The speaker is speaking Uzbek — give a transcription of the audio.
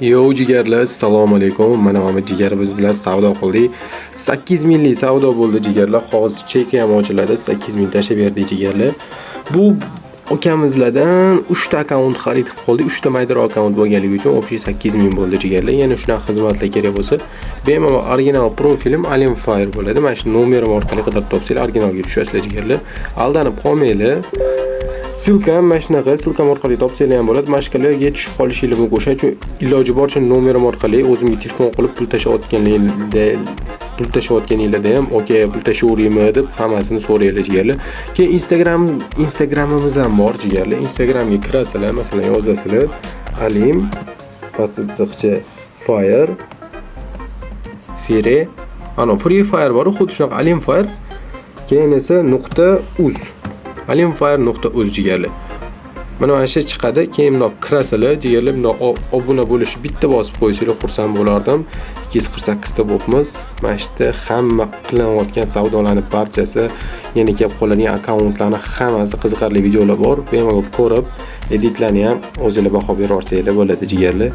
Yo jigarlar, assalomu alaykum. Mana Muhammad jigar biz bilan savdo qildik. 8000 lik savdo bo'ldi jigarlar. Hozir cheki ham ochiladi. 8000 tashlab berdik jigarlar. Bu akamizlardan 3 ta akkaunt xarid qilib qoldik. 3 ta maydor akkaunt bo'lganligi uchun общий 8000 bo'ldi jigarlar. Yana shunaqa xizmatlar kerak bo'lsa, bemalol original profilim Alimfire bo'ladi. Mana shu nomerim orqali qidirib topsanglar originalga tushasizlar jigarlar. Aldanib qolmanglar. Silkam mana shunaqa, silkam orqali topsanglar ham bo'ladi. Mashqalarga tushib qolishingiz mumkin. O'shaning uchun iloji boricha nomerim orqali o'zimga telefon qilib pul tashlayotganinglarda ham, "Oka, pul tashaveraymi?" deb hammasini so'raylar jigarlar. Keyin Instagramimiz ham bor jigarlar. Instagramga kirasizlar, masalan, yozasizlar Alim pastda Fire Fire. Ana Free Fire bor, xuddi shunaqa Alimfire. Keyin esa .uz. Alimfire.uz jigarlar. Mana shu chiqadi. Keyin buni kirasizlar jigarlar. Buni obuna bo'lish bitta bosib qo'ysanglar xursand bo'lardim. 248 ta bo'libmiz. Mana shu yerda hamma qilinayotgan savdolarning barchasi, yana kelib qoladigan akkauntlarning hammasi qiziqarli videolar bor. Bemalol ko'rib, editlarni ham o'zingizlar baho bera olsanglar bo'ladi jigarlar.